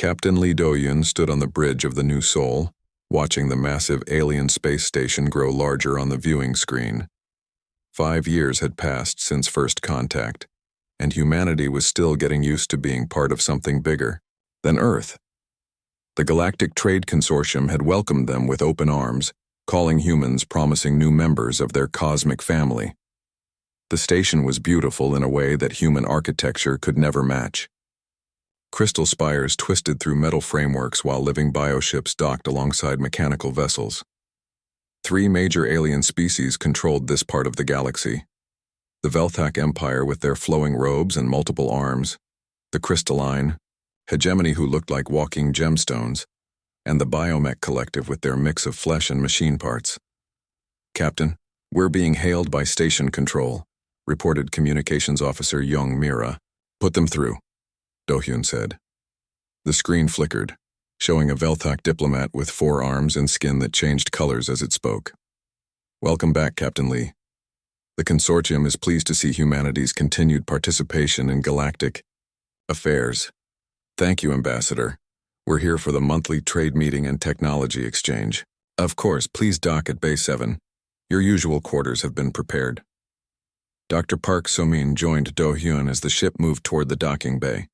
Captain Lee Do-yun stood on the bridge of the New Seoul, watching the massive alien space station grow larger on the viewing screen. 5 years had passed since first contact, and humanity was still getting used to being part of something bigger than Earth. The Galactic Trade Consortium had welcomed them with open arms, calling humans promising new members of their cosmic family. The station was beautiful in a way that human architecture could never match. Crystal spires twisted through metal frameworks while living bioships docked alongside mechanical vessels. 3 major alien species controlled this part of the galaxy. The Velthak Empire with their flowing robes and multiple arms, the crystalline hegemony who looked like walking gemstones, and the Biomech Collective with their mix of flesh and machine parts. "Captain, we're being hailed by Station Control," reported Communications Officer Young Mira. "Put them through," Do-hyun said. The screen flickered, showing a Velthak diplomat with 4 arms and skin that changed colors as it spoke. "Welcome back, Captain Lee. The consortium is pleased to see humanity's continued participation in galactic affairs." "Thank you, Ambassador. We're here for the monthly trade meeting and technology exchange." "Of course, please dock at Bay 7. Your usual quarters have been prepared." Dr. Park So-min joined Do-hyun as the ship moved toward the docking bay.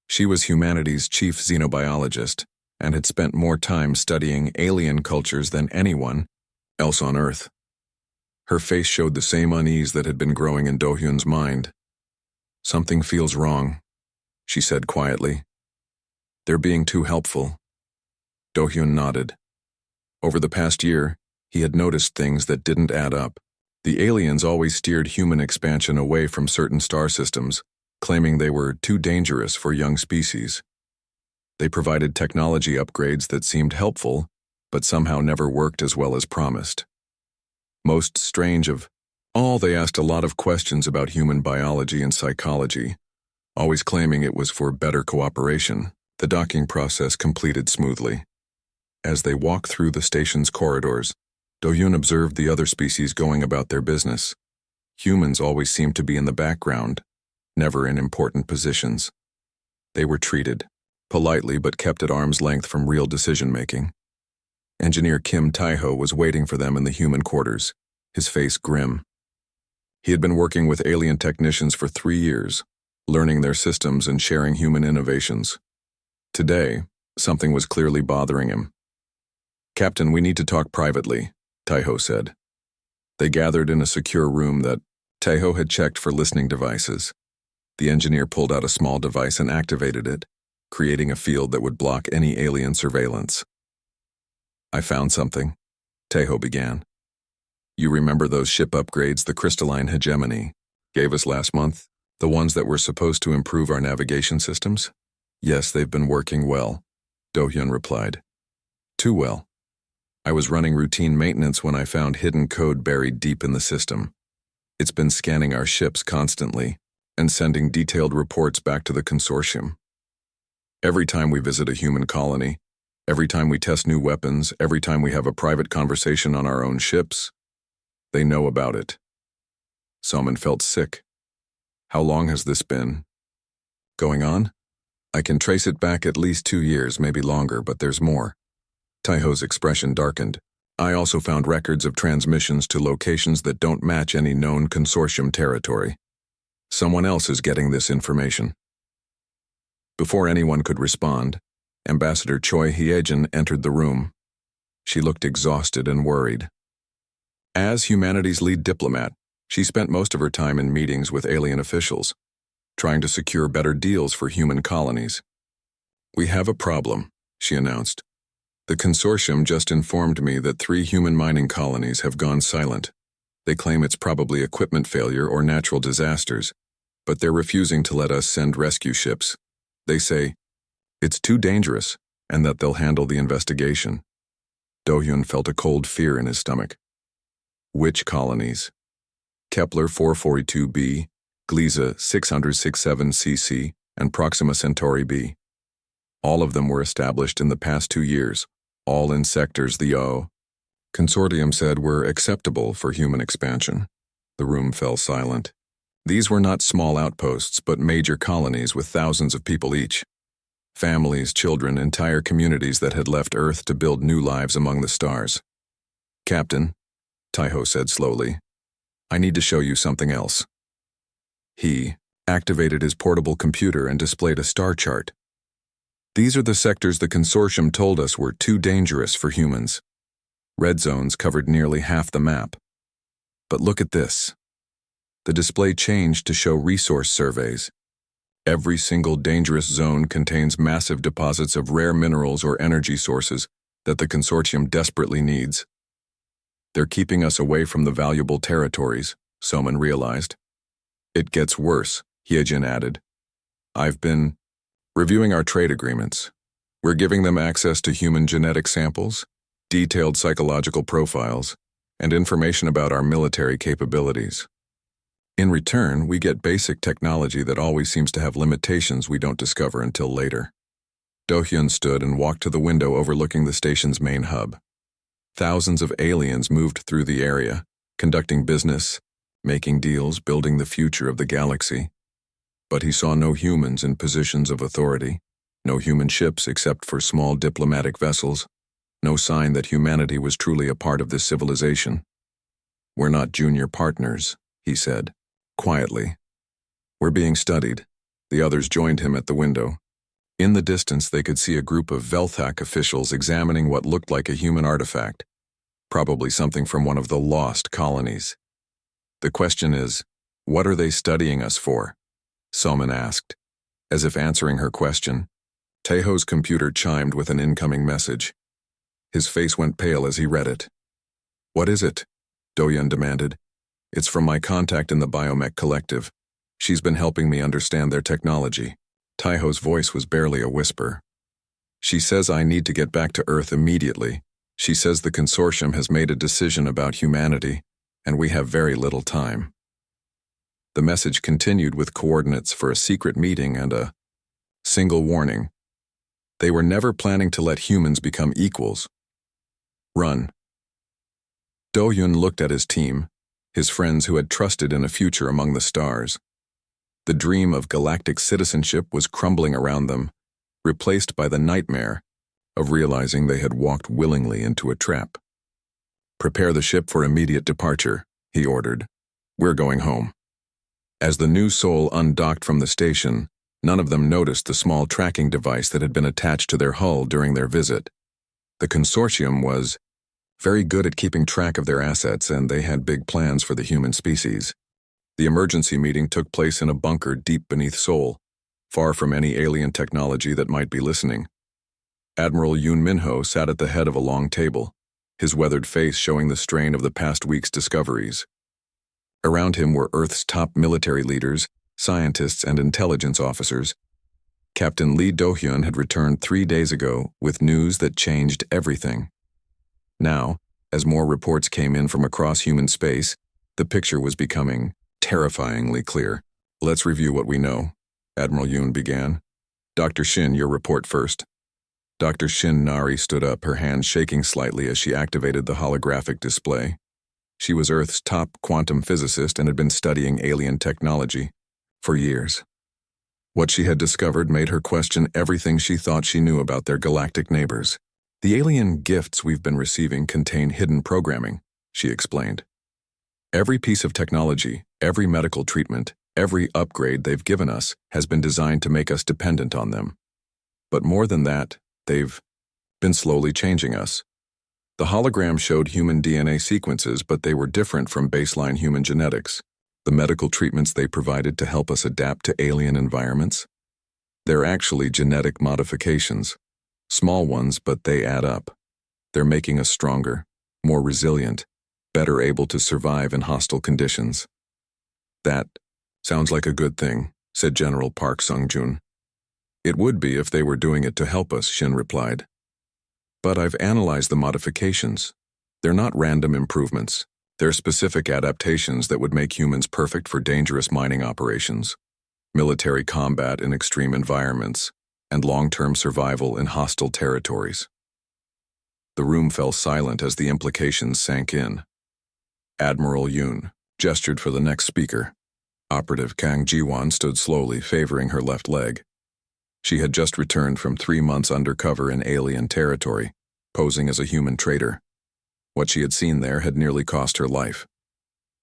She was humanity's chief xenobiologist and had spent more time studying alien cultures than anyone else on Earth. Her face showed the same unease that had been growing in Do-hyun's mind. "Something feels wrong," she said quietly. "They're being too helpful." Do-hyun nodded. Over the past year, he had noticed things that didn't add up. The aliens always steered human expansion away from certain star systems, claiming they were too dangerous for young species. They provided technology upgrades that seemed helpful, but somehow never worked as well as promised. Most strange of all, they asked a lot of questions about human biology and psychology, always claiming it was for better cooperation. The docking process completed smoothly. As they walked through the station's corridors, Do-hyun observed the other species going about their business. Humans always seemed to be in the background, never in important positions. They were treated politely but kept at arm's length from real decision-making. Engineer Kim Tae-ho was waiting for them in the human quarters, his face grim. He had been working with alien technicians for 3 years, learning their systems and sharing human innovations. Today, something was clearly bothering him. "Captain, we need to talk privately," Tae-ho said. They gathered in a secure room that Tae-ho had checked for listening devices. The engineer pulled out a small device and activated it, creating a field that would block any alien surveillance. "I found something," Tae-ho began. "You remember those ship upgrades the crystalline hegemony gave us last month? The ones that were supposed to improve our navigation systems?" "Yes, they've been working well," Do-hyun replied. "Too well. I was running routine maintenance when I found hidden code buried deep in the system. It's been scanning our ships constantly and sending detailed reports back to the consortium. Every time we visit a human colony, every time we test new weapons, every time we have a private conversation on our own ships, they know about it." Salman felt sick. "How long has this been going on?" "I can trace it back at least 2 years, maybe longer, but there's more." Tae-ho's expression darkened. "I also found records of transmissions to locations that don't match any known consortium territory. Someone else is getting this information." Before anyone could respond, Ambassador Choi Hye-jin entered the room. She looked exhausted and worried. As humanity's lead diplomat, she spent most of her time in meetings with alien officials, trying to secure better deals for human colonies. "We have a problem," she announced. "The consortium just informed me that 3 human mining colonies have gone silent. They claim it's probably equipment failure or natural disasters, but they're refusing to let us send rescue ships. They say it's too dangerous and that they'll handle the investigation." Do-hyun felt a cold fear in his stomach. "Which colonies?" "Kepler 442b, Gliese 667 cc, and Proxima Centauri b. All of them were established in the past 2 years, all in sectors the O consortium said were acceptable for human expansion." The room fell silent. These were not small outposts, but major colonies with thousands of people each. Families, children, entire communities that had left Earth to build new lives among the stars. "Captain," Taiho said slowly, "I need to show you something else." He activated his portable computer and displayed a star chart. "These are the sectors the consortium told us were too dangerous for humans. Red zones covered nearly half the map. But look at this." The display changed to show resource surveys. Every single dangerous zone contains massive deposits of rare minerals or energy sources that the consortium desperately needs. "They're keeping us away from the valuable territories," Soman realized. "It gets worse," Hyejin added. "I've been reviewing our trade agreements. We're giving them access to human genetic samples, detailed psychological profiles, and information about our military capabilities. In return, we get basic technology that always seems to have limitations we don't discover until later." Do-hyun stood and walked to the window overlooking the station's main hub. Thousands of aliens moved through the area, conducting business, making deals, building the future of the galaxy. But he saw no humans in positions of authority, no human ships except for small diplomatic vessels, no sign that humanity was truly a part of this civilization. "We're not junior partners," he said, quietly. "We're being studied." The others joined him at the window. In the distance, they could see a group of Velthak officials examining what looked like a human artifact, probably something from one of the lost colonies. "The question is, what are they studying us for?" Soman asked. As if answering her question, Taeho's computer chimed with an incoming message. His face went pale as he read it. "What is it?" Do-hyun demanded. "It's from my contact in the Biomech Collective. She's been helping me understand their technology." Taeho's voice was barely a whisper. "She says I need to get back to Earth immediately. She says the consortium has made a decision about humanity, and we have very little time." The message continued with coordinates for a secret meeting and a single warning. They were never planning to let humans become equals. Run. Do-hyun looked at his team, his friends who had trusted in a future among the stars. The dream of galactic citizenship was crumbling around them, replaced by the nightmare of realizing they had walked willingly into a trap. "Prepare the ship for immediate departure," he ordered. "We're going home." As the new soul undocked from the station, none of them noticed the small tracking device that had been attached to their hull during their visit. The consortium was very good at keeping track of their assets, and they had big plans for the human species. The emergency meeting took place in a bunker deep beneath Seoul, far from any alien technology that might be listening. Admiral Yoon Minho sat at the head of a long table, his weathered face showing the strain of the past week's discoveries. Around him were Earth's top military leaders, scientists, and intelligence officers. Captain Lee Do-hyun had returned 3 days ago with news that changed everything. Now, as more reports came in from across human space, the picture was becoming terrifyingly clear. "Let's review what we know," Admiral Yoon began. "Dr. Shin, your report first." Dr. Shin Nari stood up, her hand shaking slightly as she activated the holographic display. She was Earth's top quantum physicist and had been studying alien technology for years. What she had discovered made her question everything she thought she knew about their galactic neighbors. "The alien gifts we've been receiving contain hidden programming," she explained. "Every piece of technology, every medical treatment, every upgrade they've given us has been designed to make us dependent on them. But more than that, they've been slowly changing us. The hologram showed human DNA sequences, but they were different from baseline human genetics. The medical treatments they provided to help us adapt to alien environments? They're actually genetic modifications. Small ones, but they add up. They're making us stronger, more resilient, better able to survive in hostile conditions." "That sounds like a good thing," said General Park Sung-jun. "It would be if they were doing it to help us," Shin replied. "But I've analyzed the modifications. They're not random improvements. They're specific adaptations that would make humans perfect for dangerous mining operations, military combat in extreme environments, and long-term survival in hostile territories." The room fell silent as the implications sank in. Admiral Yoon gestured for the next speaker. Operative Kang Ji-won stood slowly, favoring her left leg. She had just returned from 3 months undercover in alien territory, posing as a human traitor. What she had seen there had nearly cost her life.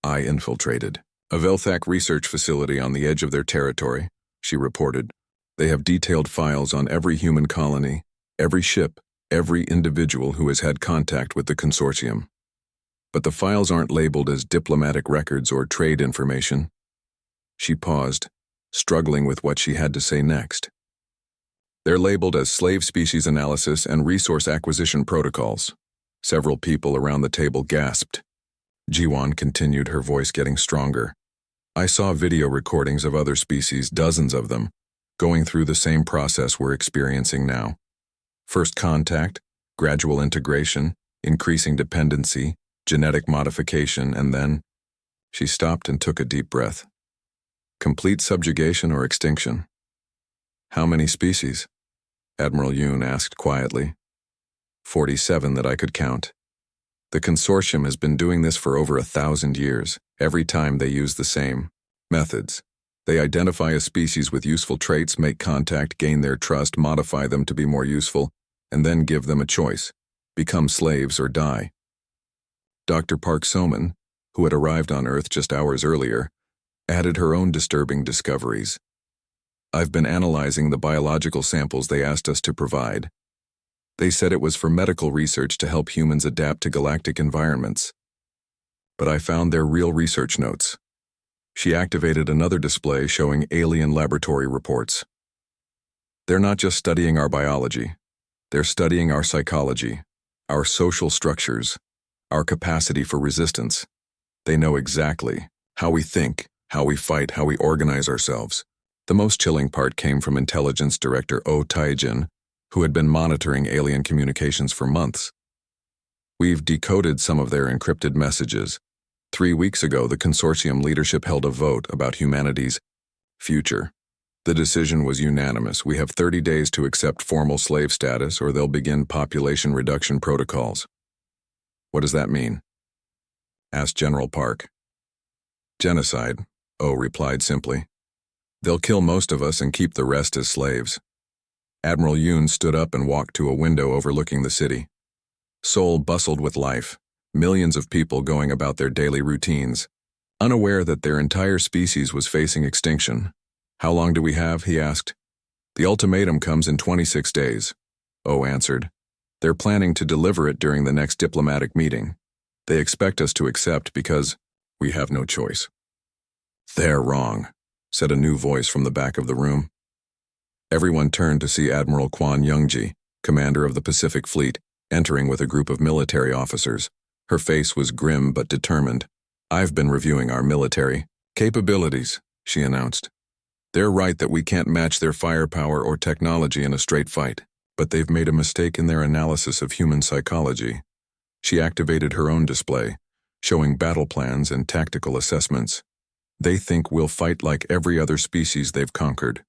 I infiltrated a Velthak research facility on the edge of their territory, she reported. They have detailed files on every human colony, every ship, every individual who has had contact with the consortium. But the files aren't labeled as diplomatic records or trade information. She paused, struggling with what she had to say next. They're labeled as slave species analysis and resource acquisition protocols. Several people around the table gasped. Jiwan continued, her voice getting stronger. I saw video recordings of other species, dozens of them, going through the same process we're experiencing now. First contact, gradual integration, increasing dependency, genetic modification, and then... She stopped and took a deep breath. Complete subjugation or extinction? How many species? Admiral Yoon asked quietly. 47 that I could count. The consortium has been doing this for over 1,000 years. Every time they use the same methods. They identify a species with useful traits, make contact, gain their trust, modify them to be more useful, and then give them a choice. Become slaves or die. Dr. Park Soman, who had arrived on Earth just hours earlier, added her own disturbing discoveries. I've been analyzing the biological samples they asked us to provide. They said it was for medical research to help humans adapt to galactic environments. But I found their real research notes. She activated another display showing alien laboratory reports. They're not just studying our biology. They're studying our psychology, our social structures, our capacity for resistance. They know exactly how we think, how we fight, how we organize ourselves. The most chilling part came from Intelligence Director Oh Taijin, who had been monitoring alien communications for months. We've decoded some of their encrypted messages. 3 weeks ago, the consortium leadership held a vote about humanity's future. The decision was unanimous. We have 30 days to accept formal slave status, or they'll begin population reduction protocols. What does that mean? Asked General Park. Genocide, Oh replied simply. They'll kill most of us and keep the rest as slaves. Admiral Yoon stood up and walked to a window overlooking the city. Seoul bustled with life, millions of people going about their daily routines, unaware that their entire species was facing extinction. How long do we have? He asked. The ultimatum comes in 26 days, Oh answered. They're planning to deliver it during the next diplomatic meeting. They expect us to accept because we have no choice. They're wrong, said a new voice from the back of the room. Everyone turned to see Admiral Kwon Youngji, commander of the Pacific Fleet, entering with a group of military officers. Her face was grim but determined. I've been reviewing our military capabilities, she announced. They're right that we can't match their firepower or technology in a straight fight, but they've made a mistake in their analysis of human psychology. She activated her own display, showing battle plans and tactical assessments. They think we'll fight like every other species they've conquered.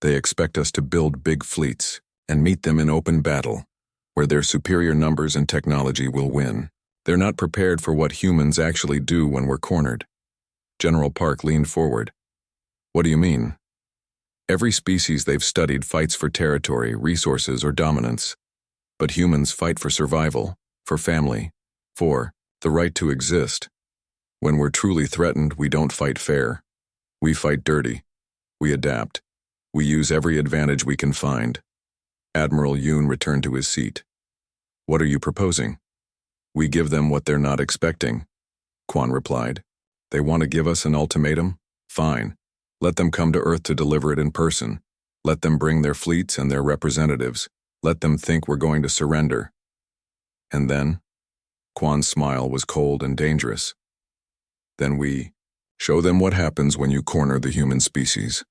They expect us to build big fleets and meet them in open battle, where their superior numbers and technology will win. They're not prepared for what humans actually do when we're cornered. General Park leaned forward. What do you mean? Every species they've studied fights for territory, resources, or dominance. But humans fight for survival, for family, for the right to exist. When we're truly threatened, we don't fight fair. We fight dirty. We adapt. We use every advantage we can find. Admiral Yoon returned to his seat. What are you proposing? We give them what they're not expecting, Kwon replied. They want to give us an ultimatum? Fine. Let them come to Earth to deliver it in person. Let them bring their fleets and their representatives. Let them think we're going to surrender. And then? Kwon's smile was cold and dangerous. Then we show them what happens when you corner the human species.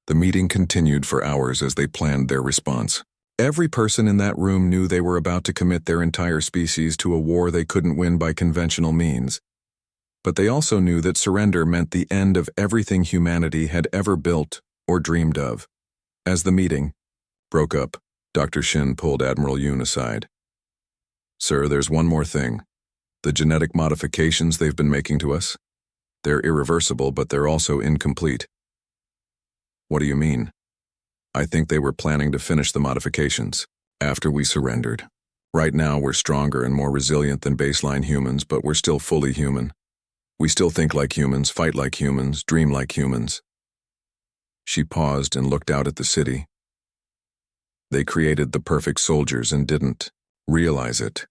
The meeting continued for hours as they planned their response. Every person in that room knew they were about to commit their entire species to a war they couldn't win by conventional means. But they also knew that surrender meant the end of everything humanity had ever built or dreamed of. As the meeting broke up, Dr. Shin pulled Admiral Yoon aside. Sir, there's one more thing. The genetic modifications they've been making to us. They're irreversible, but they're also incomplete. What do you mean? I think they were planning to finish the modifications after we surrendered. Right now, we're stronger and more resilient than baseline humans, but we're still fully human. We still think like humans, fight like humans, dream like humans. She paused and looked out at the city. They created the perfect soldiers and didn't realize it.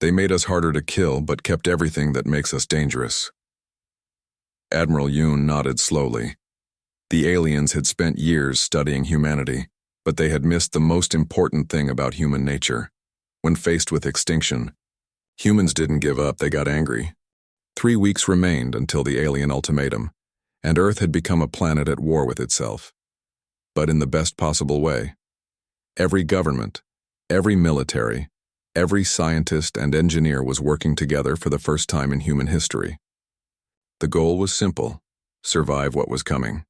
They made us harder to kill, but kept everything that makes us dangerous. Admiral Yoon nodded slowly. The aliens had spent years studying humanity, but they had missed the most important thing about human nature. When faced with extinction, humans didn't give up, they got angry. 3 weeks remained until the alien ultimatum, and Earth had become a planet at war with itself. But in the best possible way. Every government, every military, every scientist and engineer was working together for the first time in human history. The goal was simple: survive what was coming.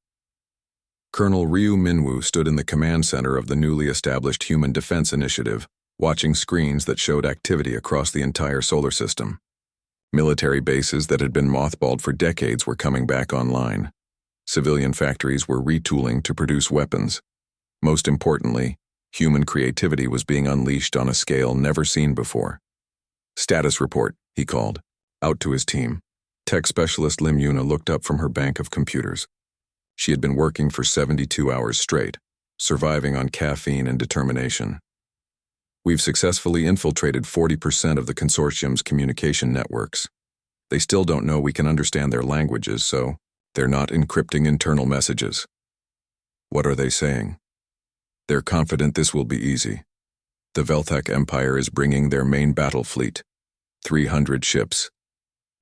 Colonel Ryu Minwoo stood in the command center of the newly established Human Defense Initiative, watching screens that showed activity across the entire solar system. Military bases that had been mothballed for decades were coming back online. Civilian factories were retooling to produce weapons. Most importantly, human creativity was being unleashed on a scale never seen before. "Status report," he called, out to his team. Tech specialist Lim Yuna looked up from her bank of computers. She had been working for 72 hours straight, surviving on caffeine and determination. "We've successfully infiltrated 40% of the consortium's communication networks. They still don't know we can understand their languages, so they're not encrypting internal messages." "What are they saying?" "They're confident this will be easy. The Velthak Empire is bringing their main battle fleet, 300 ships.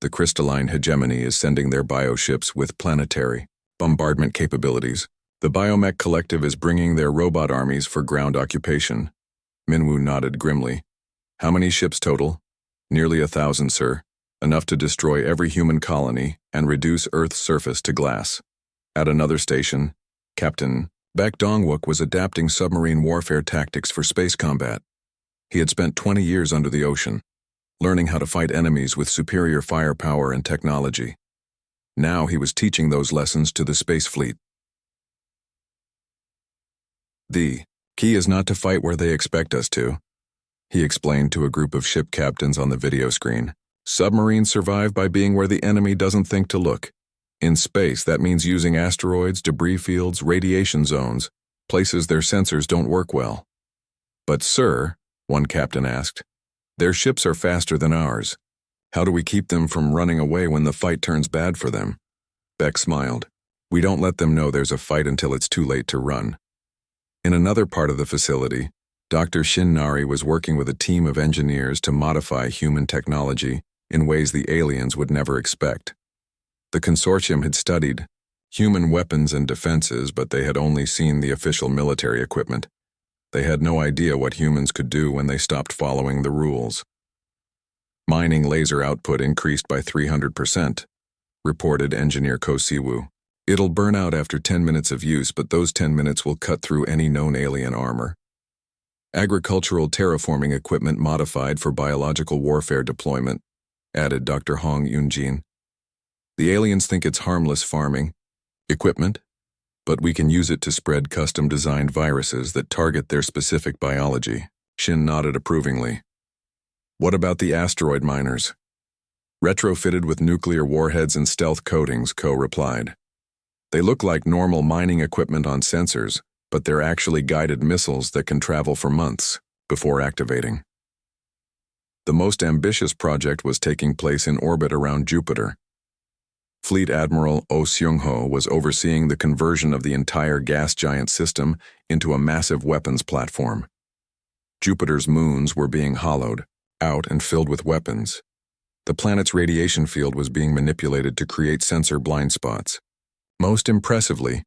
The crystalline hegemony is sending their bioships with planetary bombardment capabilities. The Biomech Collective is bringing their robot armies for ground occupation." Minwoo nodded grimly. "How many ships total?" "Nearly 1,000, sir. Enough to destroy every human colony and reduce Earth's surface to glass." At another station, Captain Baek Dongwook was adapting submarine warfare tactics for space combat. He had spent 20 years under the ocean, learning how to fight enemies with superior firepower and technology. Now he was teaching those lessons to the space fleet. "The key is not to fight where they expect us to," he explained to a group of ship captains on the video screen. "Submarines survive by being where the enemy doesn't think to look. In space, that means using asteroids, debris fields, radiation zones, places their sensors don't work well." "But sir," one captain asked, "their ships are faster than ours. How do we keep them from running away when the fight turns bad for them?" Beck smiled. "We don't let them know there's a fight until it's too late to run." In another part of the facility, Dr. Shin Nari was working with a team of engineers to modify human technology in ways the aliens would never expect. The consortium had studied human weapons and defenses, but they had only seen the official military equipment. They had no idea what humans could do when they stopped following the rules. "Mining laser output increased by 300%, reported engineer Ko Siwoo. "It'll burn out after 10 minutes of use, but those 10 minutes will cut through any known alien armor. Agricultural terraforming equipment modified for biological warfare deployment," added Dr. Hong Yoonjin. "The aliens think it's harmless farming equipment, but we can use it to spread custom-designed viruses that target their specific biology." Shin nodded approvingly. "What about the asteroid miners?" "Retrofitted with nuclear warheads and stealth coatings," Ko replied. "They look like normal mining equipment on sensors, but they're actually guided missiles that can travel for months before activating." The most ambitious project was taking place in orbit around Jupiter. Fleet Admiral Oh Seung-ho was overseeing the conversion of the entire gas giant system into a massive weapons platform. Jupiter's moons were being hollowed out and filled with weapons. The planet's radiation field was being manipulated to create sensor blind spots. Most impressively,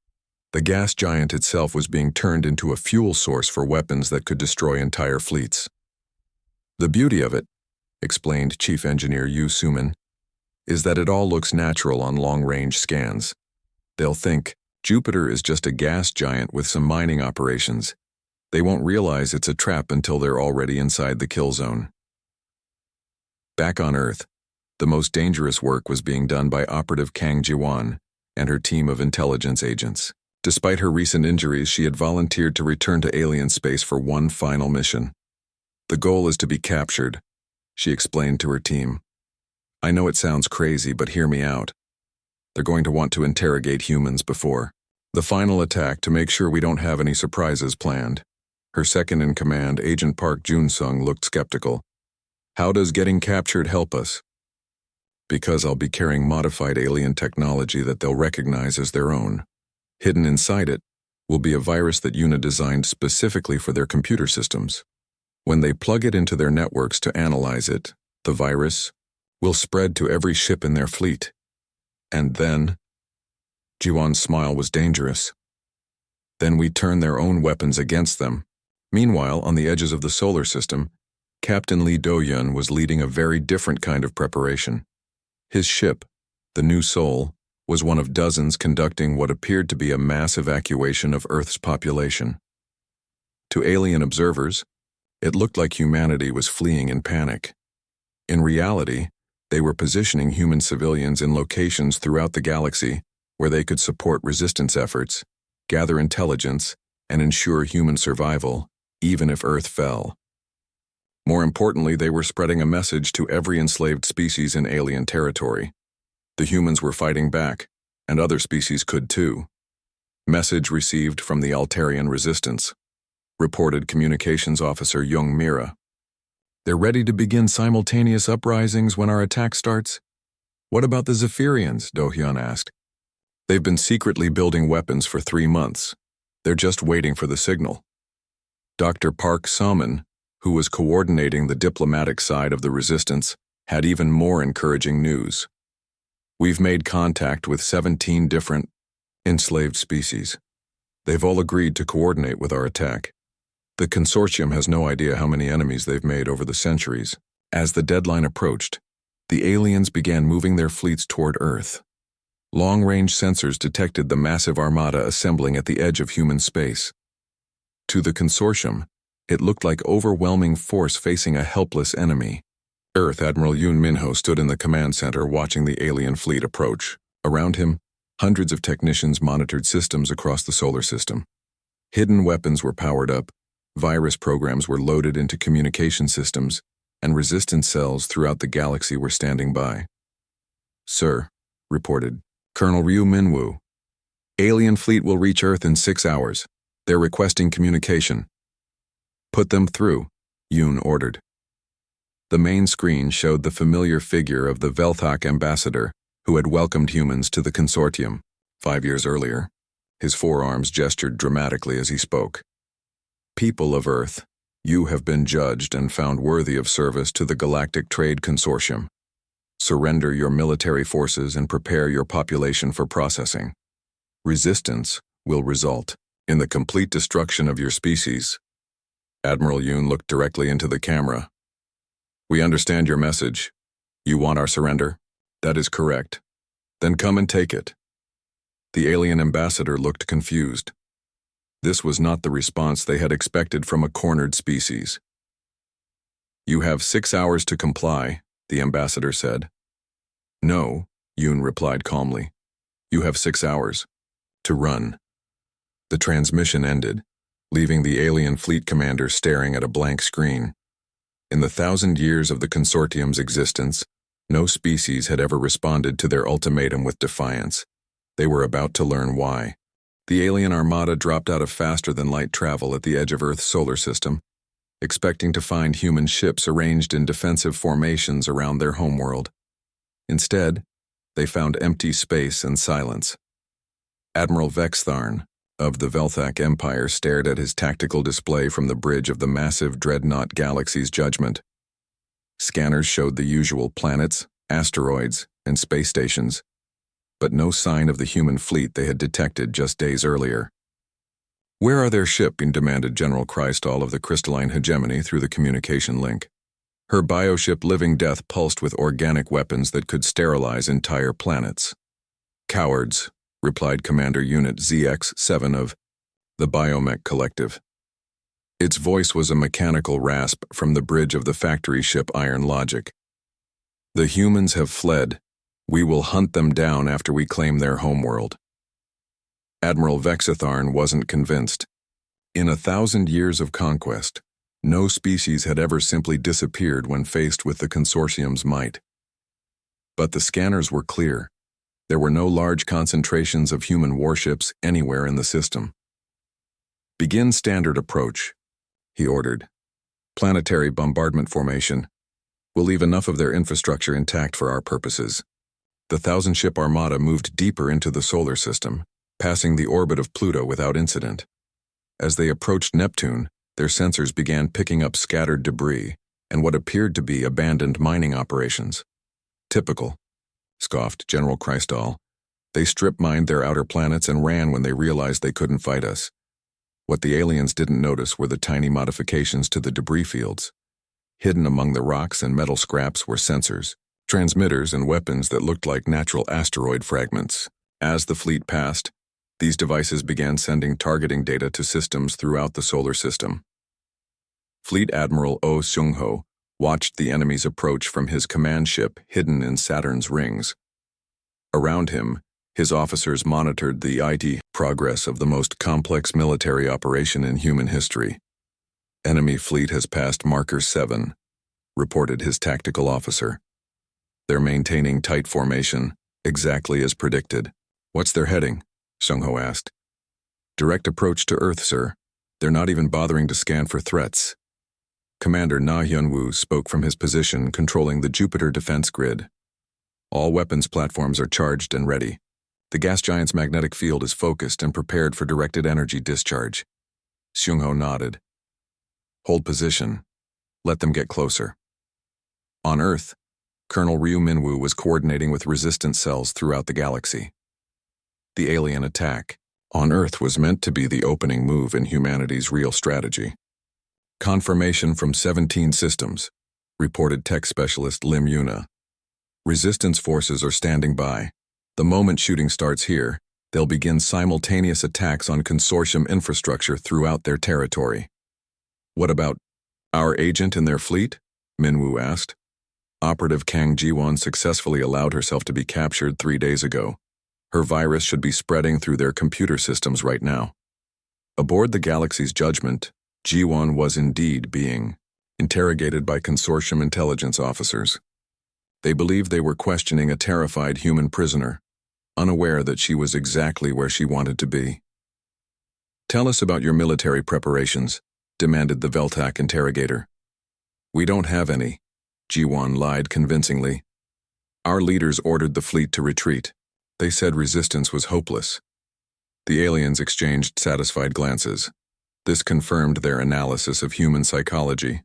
the gas giant itself was being turned into a fuel source for weapons that could destroy entire fleets. "The beauty of it," explained Chief Engineer Yu Suman, "is that it all looks natural on long-range scans. They'll think Jupiter is just a gas giant with some mining operations. They won't realize it's a trap until they're already inside the kill zone." Back on Earth, the most dangerous work was being done by Operative Kang Jiwan and her team of intelligence agents. Despite her recent injuries, she had volunteered to return to alien space for one final mission. The goal is to be captured, she explained to her team. I know it sounds crazy, but hear me out. They're going to want to interrogate humans before the final attack to make sure we don't have any surprises planned. Her second-in-command, Agent Park Jun-sung, looked skeptical. How does getting captured help us? Because I'll be carrying modified alien technology that they'll recognize as their own. Hidden inside it will be a virus that UNA designed specifically for their computer systems. When they plug it into their networks to analyze it, the virus will spread to every ship in their fleet. And then, Jiwon's smile was dangerous. Then we turn their own weapons against them. Meanwhile, on the edges of the solar system, Captain Lee Do-yeon was leading a very different kind of preparation. His ship, the New Seoul, was one of dozens conducting what appeared to be a mass evacuation of Earth's population. To alien observers, it looked like humanity was fleeing in panic. In reality, they were positioning human civilians in locations throughout the galaxy where they could support resistance efforts, gather intelligence, and ensure human survival, even if Earth fell. More importantly, they were spreading a message to every enslaved species in alien territory. The humans were fighting back, and other species could too. Message received from the Altarian resistance, reported Communications Officer Young Mira. They're ready to begin simultaneous uprisings when our attack starts? What about the Zephyrians? Do-hyun asked. They've been secretly building weapons for 3 months. They're just waiting for the signal. Dr. Park Salmon, who was coordinating the diplomatic side of the resistance, had even more encouraging news. We've made contact with 17 different enslaved species. They've all agreed to coordinate with our attack. The consortium has no idea how many enemies they've made over the centuries. As the deadline approached, the aliens began moving their fleets toward Earth. Long-range sensors detected the massive armada assembling at the edge of human space. To the consortium, it looked like overwhelming force facing a helpless enemy. Earth Admiral Yoon Minho stood in the command center watching the alien fleet approach. Around him, hundreds of technicians monitored systems across the solar system. Hidden weapons were powered up, virus programs were loaded into communication systems, and resistance cells throughout the galaxy were standing by. Sir, reported Colonel Ryu Minwoo. Alien fleet will reach Earth in 6 hours. They're requesting communication. Put them through, Yoon ordered. The main screen showed the familiar figure of the Velthak ambassador who had welcomed humans to the consortium 5 years earlier. His forearms gestured dramatically as he spoke. People of Earth, you have been judged and found worthy of service to the Galactic Trade Consortium. Surrender your military forces and prepare your population for processing. Resistance will result in the complete destruction of your species. Admiral Yoon looked directly into the camera. We understand your message. You want our surrender? That is correct. Then come and take it. The alien ambassador looked confused. This was not the response they had expected from a cornered species. You have 6 hours to comply, the ambassador said. No, Yoon replied calmly. You have 6 hours to run. The transmission ended, leaving the alien fleet commander staring at a blank screen. In the 1,000 years of the consortium's existence, no species had ever responded to their ultimatum with defiance. They were about to learn why. The alien armada dropped out of faster-than-light travel at the edge of Earth's solar system, expecting to find human ships arranged in defensive formations around their homeworld. Instead, they found empty space and silence. Admiral Vextharn of the Velthak Empire stared at his tactical display from the bridge of the massive dreadnought Galaxy's Judgment. Scanners showed the usual planets, asteroids, and space stations, but no sign of the human fleet they had detected just days earlier. Where are their ships? Demanded General Krystal of the Crystalline Hegemony through the communication link. Her bioship Living Death pulsed with organic weapons that could sterilize entire planets. Cowards, replied Commander Unit ZX-7 of the Biomech Collective. Its voice was a mechanical rasp from the bridge of the factory ship Iron Logic. The humans have fled. We will hunt them down after we claim their homeworld. Admiral Vexitharn wasn't convinced. In 1,000 years of conquest, no species had ever simply disappeared when faced with the consortium's might. But the scanners were clear. There were no large concentrations of human warships anywhere in the system. "Begin standard approach," he ordered. "Planetary bombardment formation. We'll leave enough of their infrastructure intact for our purposes." The 1,000-ship armada moved deeper into the solar system, passing the orbit of Pluto without incident. As they approached Neptune, their sensors began picking up scattered debris and what appeared to be abandoned mining operations. "Typical," scoffed General Kreisdahl. "They strip-mined their outer planets and ran when they realized they couldn't fight us." What the aliens didn't notice were the tiny modifications to the debris fields. Hidden among the rocks and metal scraps were sensors, transmitters, and weapons that looked like natural asteroid fragments. As the fleet passed, these devices began sending targeting data to systems throughout the solar system. Fleet Admiral Oh Seung-ho watched the enemy's approach from his command ship hidden in Saturn's rings. Around him, his officers monitored the progress of the most complex military operation in human history. "Enemy fleet has passed Marker 7, reported his tactical officer. "They're maintaining tight formation, exactly as predicted." "What's their heading?" Seung-ho asked. "Direct approach to Earth, sir. They're not even bothering to scan for threats." Commander Na Hyun-woo spoke from his position controlling the Jupiter defense grid. "All weapons platforms are charged and ready. The gas giant's magnetic field is focused and prepared for directed energy discharge." Seung-ho nodded. "Hold position. Let them get closer." On Earth, Colonel Ryu Minwoo was coordinating with resistance cells throughout the galaxy. The alien attack on Earth was meant to be the opening move in humanity's real strategy. "Confirmation from 17 systems," reported tech specialist Lim Yuna. "Resistance forces are standing by. The moment shooting starts here, they'll begin simultaneous attacks on consortium infrastructure throughout their territory." "What about our agent in their fleet?" Minwoo asked. "Operative Kang Ji-won successfully allowed herself to be captured 3 days ago. Her virus should be spreading through their computer systems right now." Aboard the Galaxy's Judgment, Ji-won was indeed being interrogated by consortium intelligence officers. They believed they were questioning a terrified human prisoner, unaware that she was exactly where she wanted to be. "Tell us about your military preparations," demanded the Veltak interrogator. "We don't have any," Ji-won lied convincingly. "Our leaders ordered the fleet to retreat. They said resistance was hopeless." The aliens exchanged satisfied glances. This confirmed their analysis of human psychology.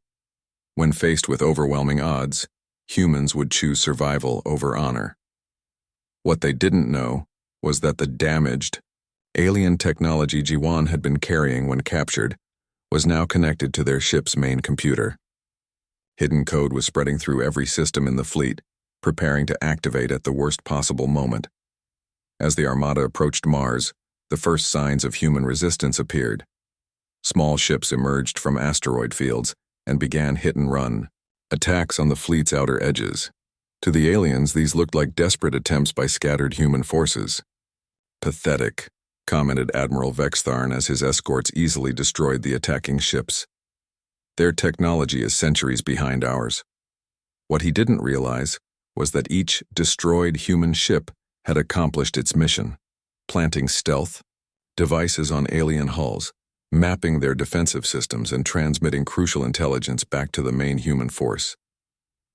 When faced with overwhelming odds, humans would choose survival over honor. What they didn't know was that the damaged, alien technology Ji-won had been carrying when captured was now connected to their ship's main computer. Hidden code was spreading through every system in the fleet, preparing to activate at the worst possible moment. As the Armada approached Mars, the first signs of human resistance appeared. Small ships emerged from asteroid fields and began hit-and-run attacks on the fleet's outer edges. To the aliens, these looked like desperate attempts by scattered human forces. "Pathetic," commented Admiral Vextharn as his escorts easily destroyed the attacking ships. "Their technology is centuries behind ours." What he didn't realize was that each destroyed human ship had accomplished its mission, planting stealth devices on alien hulls, mapping their defensive systems and transmitting crucial intelligence back to the main human force.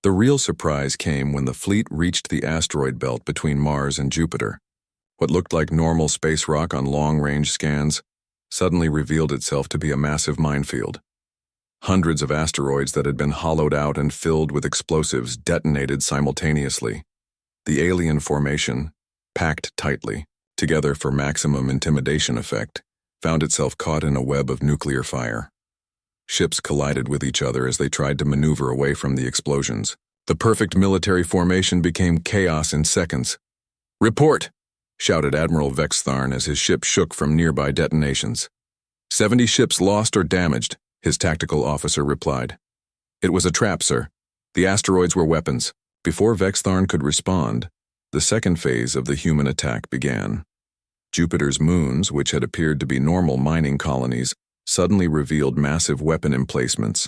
The real surprise came when the fleet reached the asteroid belt between Mars and Jupiter. What looked like normal space rock on long-range scans suddenly revealed itself to be a massive minefield. Hundreds of asteroids that had been hollowed out and filled with explosives detonated simultaneously. The alien formation, packed tightly, together for maximum intimidation effect, found itself caught in a web of nuclear fire. Ships collided with each other as they tried to maneuver away from the explosions. The perfect military formation became chaos in seconds. "Report!" shouted Admiral Vextharn as his ship shook from nearby detonations. 70 ships lost or damaged," his tactical officer replied. "It was a trap, sir. The asteroids were weapons." Before Vextharn could respond, the second phase of the human attack began. Jupiter's moons, which had appeared to be normal mining colonies, suddenly revealed massive weapon emplacements.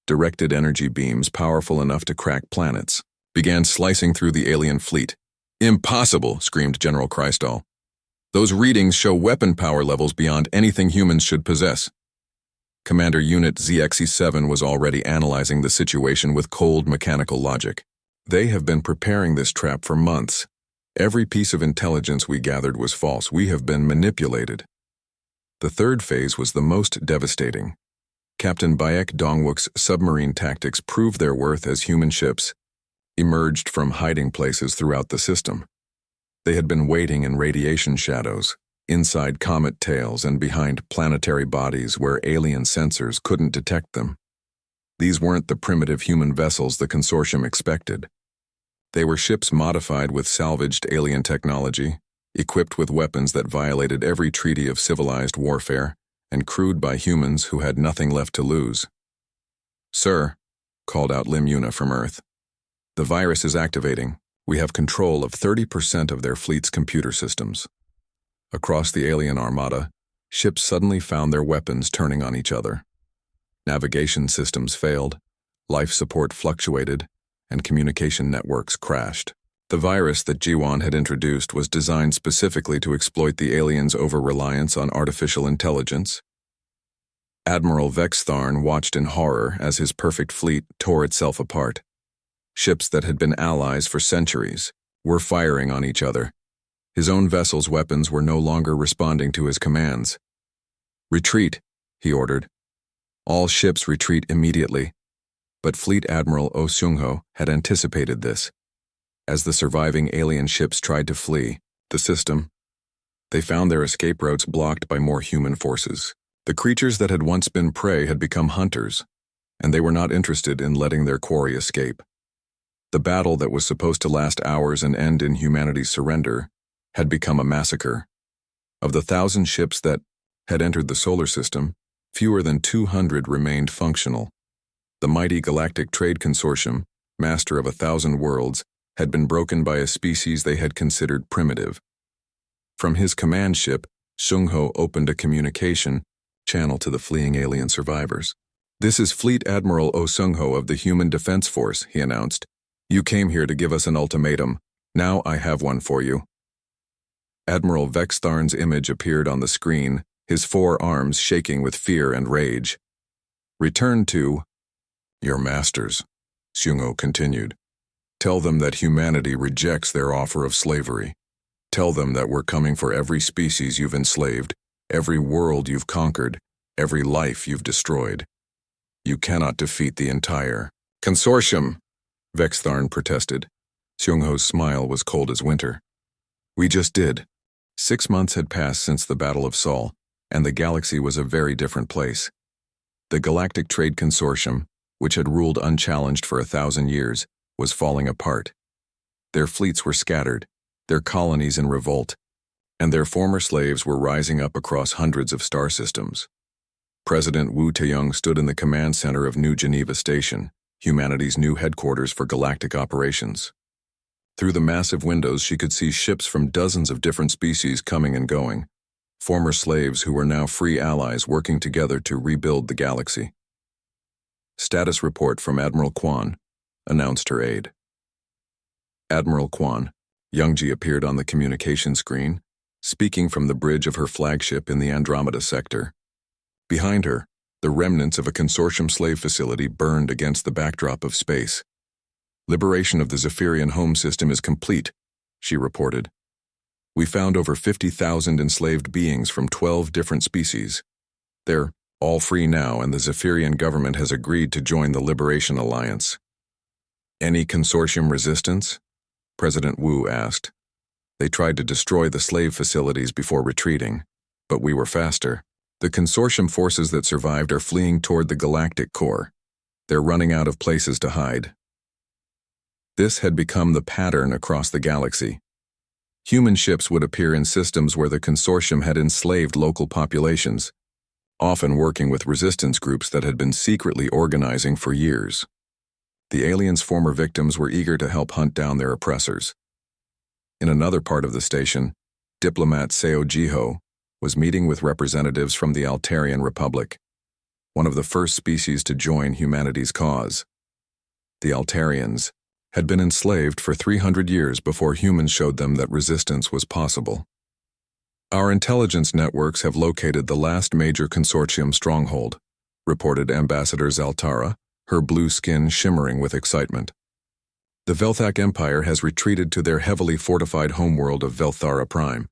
Directed energy beams powerful enough to crack planets began slicing through the alien fleet. "Impossible!" screamed General Crystal. "Those readings show weapon power levels beyond anything humans should possess." Commander Unit ZXE7 was already analyzing the situation with cold mechanical logic. "They have been preparing this trap for months. Every piece of intelligence we gathered was false. We have been manipulated." The third phase was the most devastating. Captain Bayek Dongwook's submarine tactics proved their worth as human ships emerged from hiding places throughout the system. They had been waiting in radiation shadows, inside comet tails and behind planetary bodies where alien sensors couldn't detect them. These weren't the primitive human vessels the consortium expected. They were ships modified with salvaged alien technology, equipped with weapons that violated every treaty of civilized warfare, and crewed by humans who had nothing left to lose. "Sir," called out Lim Yuna from Earth, "the virus is activating. We have control of 30% of their fleet's computer systems." Across the alien armada, ships suddenly found their weapons turning on each other. Navigation systems failed, life support fluctuated, and communication networks crashed. The virus that Jiwan had introduced was designed specifically to exploit the aliens' over-reliance on artificial intelligence. Admiral Vextharn watched in horror as his perfect fleet tore itself apart. Ships that had been allies for centuries were firing on each other. His own vessel's weapons were no longer responding to his commands. "Retreat," he ordered. "All ships retreat immediately." But Fleet Admiral Oh Seung-ho had anticipated this. As the surviving alien ships tried to flee they found their escape routes blocked by more human forces. The creatures that had once been prey had become hunters, and they were not interested in letting their quarry escape. The battle that was supposed to last hours and end in humanity's surrender had become a massacre. Of the 1,000 ships that had entered the solar system, fewer than 200 remained functional. The mighty Galactic Trade Consortium, master of 1,000 worlds, had been broken by a species they had considered primitive. From his command ship, Seung-ho opened a communication channel to the fleeing alien survivors. "This is Fleet Admiral Oh Seung-ho of the Human Defense Force," he announced. "You came here to give us an ultimatum. Now I have one for you." Admiral Vextharn's image appeared on the screen, his 4 arms shaking with fear and rage. "Return to your masters," Seung-ho continued. "Tell them that humanity rejects their offer of slavery. Tell them that we're coming for every species you've enslaved, every world you've conquered, every life you've destroyed. You cannot defeat the entire consortium," Vextharn protested. Seung-ho's smile was cold as winter. "We just did." 6 months had passed since the Battle of Sol, and the galaxy was a very different place. The Galactic Trade Consortium, which had ruled unchallenged for 1,000 years, was falling apart. Their fleets were scattered, their colonies in revolt, and their former slaves were rising up across hundreds of star systems. President Wu Taeyong stood in the command center of New Geneva Station, humanity's new headquarters for galactic operations. Through the massive windows she could see ships from dozens of different species coming and going, former slaves who were now free allies working together to rebuild the galaxy. "Status report from Admiral Kwan," announced her aide. Admiral Kwan, Youngji appeared on the communication screen, speaking from the bridge of her flagship in the Andromeda sector. Behind her, the remnants of a consortium slave facility burned against the backdrop of space. "Liberation of the Zephyrian home system is complete," she reported. "We found over 50,000 enslaved beings from 12 different species. They're all free now, and the Zephyrian government has agreed to join the Liberation Alliance." "Any consortium resistance?" President Wu asked. "They tried to destroy the slave facilities before retreating, but we were faster. The consortium forces that survived are fleeing toward the galactic core. They're running out of places to hide." This had become the pattern across the galaxy. Human ships would appear in systems where the consortium had enslaved local populations, often working with resistance groups that had been secretly organizing for years. The aliens' former victims were eager to help hunt down their oppressors. In another part of the station, diplomat Seo Jiho, was meeting with representatives from the Altarian Republic, one of the first species to join humanity's cause. The Altarians had been enslaved for 300 years before humans showed them that resistance was possible. Our intelligence networks have located the last major consortium stronghold, reported Ambassador Zaltara, her blue skin shimmering with excitement. The Velthak Empire has retreated to their heavily fortified homeworld of Velthara Prime.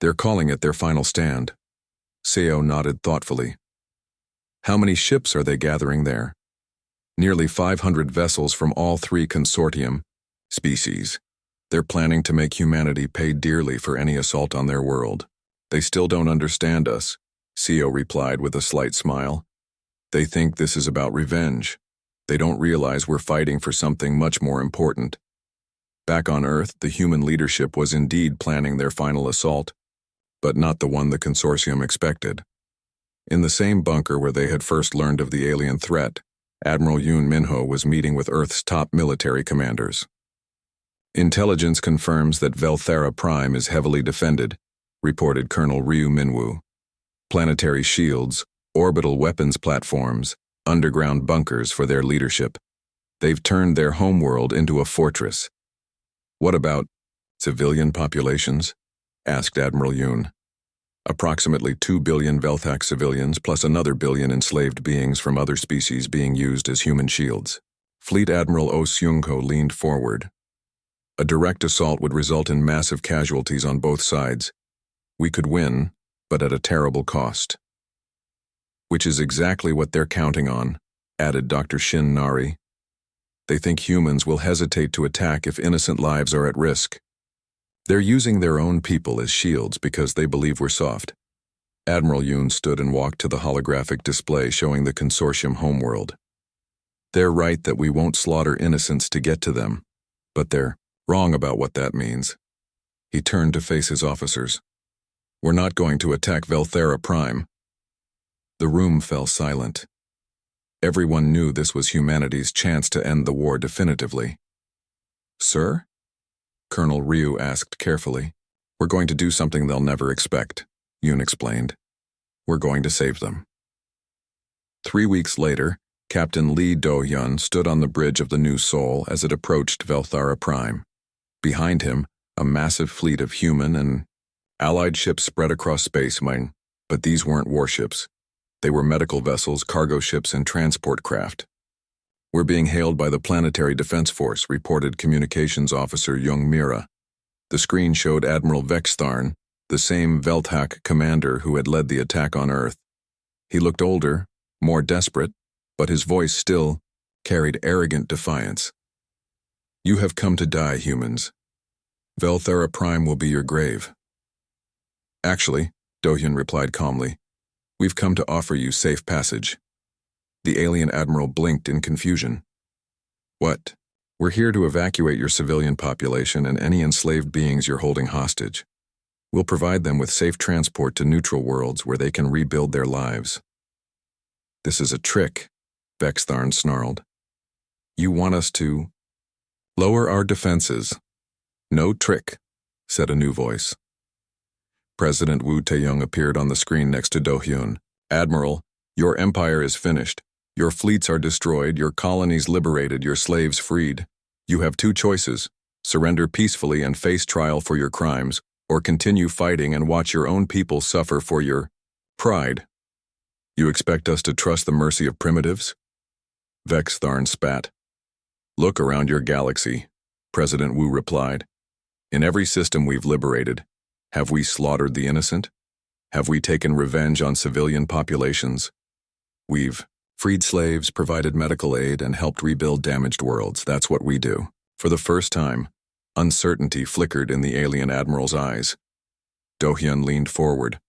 They're calling it their final stand. Seo nodded thoughtfully. How many ships are they gathering there? Nearly 500 vessels from all three consortium species. They're planning to make humanity pay dearly for any assault on their world. They still don't understand us, Seo replied with a slight smile. They think this is about revenge. They don't realize we're fighting for something much more important. Back on Earth, the human leadership was indeed planning their final assault, but not the one the consortium expected. In the same bunker where they had first learned of the alien threat, Admiral Yoon Minho was meeting with Earth's top military commanders. Intelligence confirms that Velthara Prime is heavily defended, reported Colonel Ryu Minwoo. Planetary shields, orbital weapons platforms, underground bunkers for their leadership. They've turned their homeworld into a fortress. What about civilian populations? Asked Admiral Yoon. Approximately 2 billion Velthak civilians plus another billion enslaved beings from other species being used as human shields. Fleet Admiral Oh Seung-ho leaned forward. A direct assault would result in massive casualties on both sides. We could win, but at a terrible cost. Which is exactly what they're counting on, added Dr. Shin Nari. They think humans will hesitate to attack if innocent lives are at risk. They're using their own people as shields because they believe we're soft. Admiral Yoon stood and walked to the holographic display showing the consortium homeworld. They're right that we won't slaughter innocents to get to them, but they're wrong about what that means. He turned to face his officers. We're not going to attack Velthara Prime. The room fell silent. Everyone knew this was humanity's chance to end the war definitively. Sir? Colonel Ryu asked carefully. We're going to do something they'll never expect, Yoon explained. We're going to save them. 3 weeks later, Captain Lee Do-hyun stood on the bridge of the New Seoul as it approached Velthara Prime. Behind him, a massive fleet of human and allied ships spread across space, but these weren't warships. They were medical vessels, cargo ships, and transport craft. We're being hailed by the Planetary Defense Force, reported Communications Officer Young Mira. The screen showed Admiral Vextharn, the same Velthak commander who had led the attack on Earth. He looked older, more desperate, but his voice still carried arrogant defiance. You have come to die, humans. Velthara Prime will be your grave. Actually, Do-hyun replied calmly, we've come to offer you safe passage. The alien admiral blinked in confusion. What? We're here to evacuate your civilian population and any enslaved beings you're holding hostage. We'll provide them with safe transport to neutral worlds where they can rebuild their lives. This is a trick, Vextharn snarled. You want us to lower our defenses. No trick, said a new voice. President Woo Tae-young appeared on the screen next to Do-hyun. Admiral, your empire is finished. Your fleets are destroyed, your colonies liberated, your slaves freed. You have two choices: surrender peacefully and face trial for your crimes, or continue fighting and watch your own people suffer for your pride. You expect us to trust the mercy of primitives? Vextharn spat. Look around your galaxy, President Wu replied. In every system we've liberated, have we slaughtered the innocent? Have we taken revenge on civilian populations? We've freed slaves, provided medical aid, and helped rebuild damaged worlds. That's what we do. For the first time, uncertainty flickered in the alien admiral's eyes. Do-hyun leaned forward.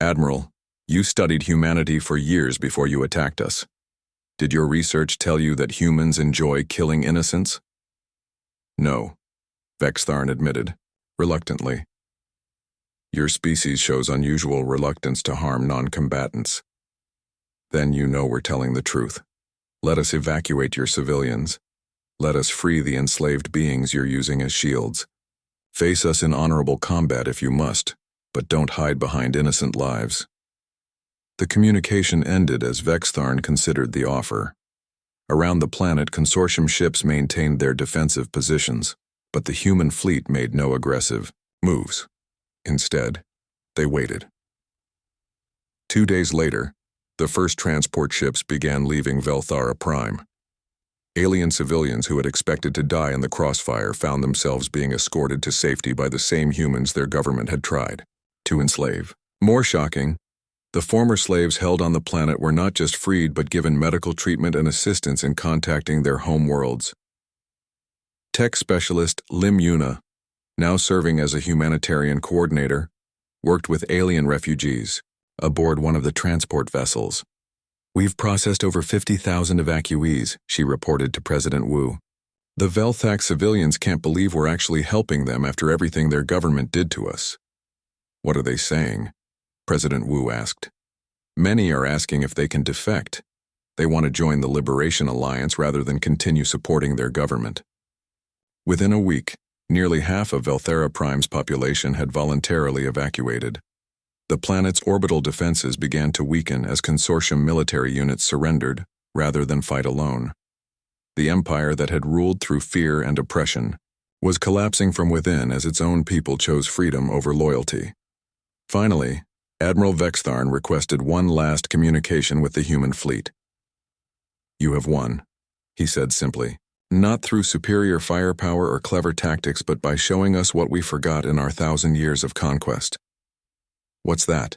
Admiral, you studied humanity for years before you attacked us. Did your research tell you that humans enjoy killing innocents? No, Vextharn admitted, reluctantly. Your species shows unusual reluctance to harm non-combatants. Then you know we're telling the truth. Let us evacuate your civilians. Let us free the enslaved beings you're using as shields. Face us in honorable combat if you must, but don't hide behind innocent lives. The communication ended as Vextharn considered the offer. Around the planet, consortium ships maintained their defensive positions, but the human fleet made no aggressive moves. Instead, they waited. 2 days later, the first transport ships began leaving Velthara Prime. Alien civilians who had expected to die in the crossfire found themselves being escorted to safety by the same humans their government had tried to enslave. More shocking, the former slaves held on the planet were not just freed but given medical treatment and assistance in contacting their home worlds. Tech specialist Lim Yuna, now serving as a humanitarian coordinator, worked with alien refugees aboard one of the transport vessels. "We've processed over 50,000 evacuees," she reported to President Wu. "The Velthak civilians can't believe we're actually helping them after everything their government did to us." "What are they saying?" President Wu asked. "Many are asking if they can defect. They want to join the Liberation Alliance rather than continue supporting their government." Within a week, nearly half of Velthara Prime's population had voluntarily evacuated. The planet's orbital defenses began to weaken as consortium military units surrendered rather than fight alone. The empire that had ruled through fear and oppression was collapsing from within as its own people chose freedom over loyalty. Finally, Admiral Vextharn requested one last communication with the human fleet. "You have won," he said simply, "not through superior firepower or clever tactics, but by showing us what we forgot in our 1,000 years of conquest." "What's that?"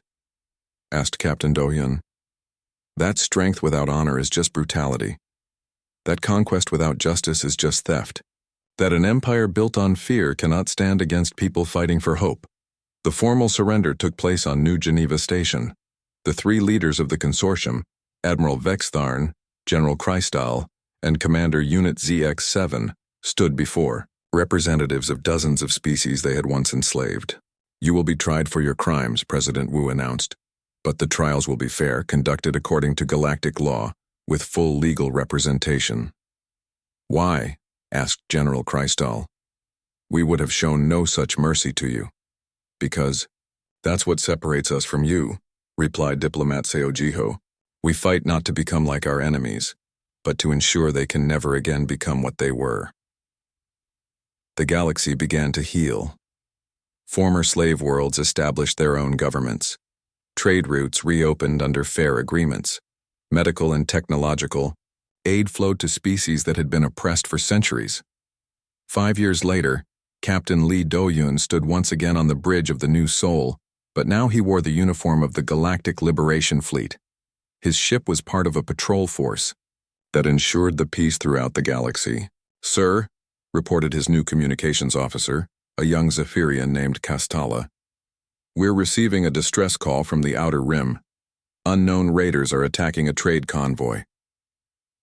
asked Captain Dohyun. "That strength without honor is just brutality. That conquest without justice is just theft. That an empire built on fear cannot stand against people fighting for hope." The formal surrender took place on New Geneva Station. The 3 leaders of the consortium, Admiral Vextharn, General Krystal, and Commander Unit ZX-7, stood before representatives of dozens of species they had once enslaved. "You will be tried for your crimes," President Wu announced, "but the trials will be fair, conducted according to galactic law, with full legal representation." "Why?" asked General Krystal. "We would have shown no such mercy to you." "Because that's what separates us from you," replied diplomat Seojiho. "We fight not to become like our enemies, but to ensure they can never again become what they were." The galaxy began to heal. Former slave worlds established their own governments. Trade routes reopened under fair agreements. Medical and technological aid flowed to species that had been oppressed for centuries. 5 years later, Captain Lee Do-yoon stood once again on the bridge of the New Seoul, but now he wore the uniform of the Galactic Liberation Fleet. His ship was part of a patrol force that ensured the peace throughout the galaxy. "Sir," reported his new communications officer, a young Zephyrian named Kastala, "we're receiving a distress call from the Outer Rim. Unknown raiders are attacking a trade convoy."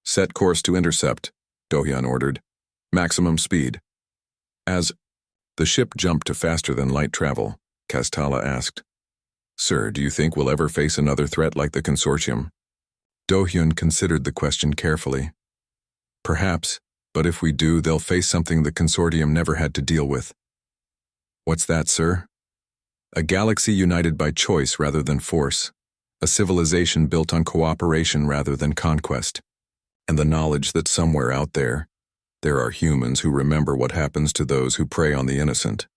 "Set course to intercept," Do-hyun ordered. "Maximum speed." As the ship jumped to faster-than-light travel, Kastala asked, "Sir, do you think we'll ever face another threat like the consortium?" Do-hyun considered the question carefully. "Perhaps, but if we do, they'll face something the consortium never had to deal with." "What's that, sir?" "A galaxy united by choice rather than force. A civilization built on cooperation rather than conquest. And the knowledge that somewhere out there are humans who remember what happens to those who prey on the innocent."